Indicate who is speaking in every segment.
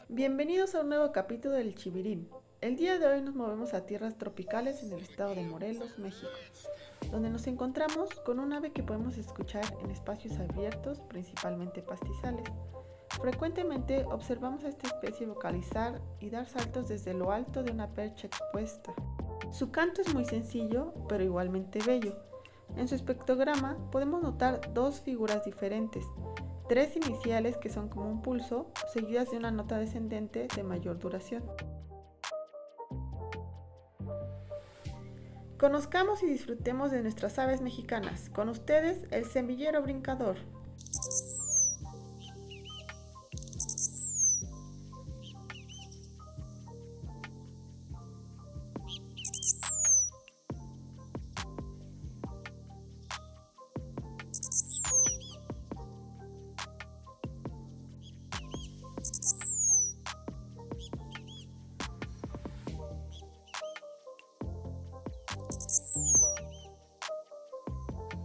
Speaker 1: Bienvenidos a un nuevo capítulo del Chivirín. El día de hoy nos movemos a tierras tropicales en el estado de Morelos, México, donde nos encontramos con un ave que podemos escuchar en espacios abiertos, principalmente pastizales. Frecuentemente observamos a esta especie vocalizar y dar saltos desde lo alto de una percha expuesta. Su canto es muy sencillo, pero igualmente bello. En su espectrograma podemos notar dos figuras diferentes, tres iniciales que son como un pulso, seguidas de una nota descendente de mayor duración. Conozcamos y disfrutemos de nuestras aves mexicanas. Con ustedes, el semillero brincador.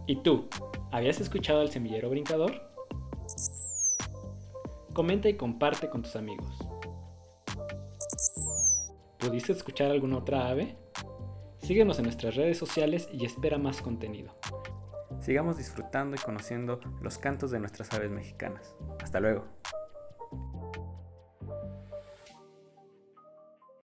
Speaker 2: ¿Y tú? ¿Habías escuchado al semillero brincador? Comenta y comparte con tus amigos. ¿Pudiste escuchar alguna otra ave? Síguenos en nuestras redes sociales y espera más contenido.
Speaker 3: Sigamos disfrutando y conociendo los cantos de nuestras aves mexicanas. Hasta luego.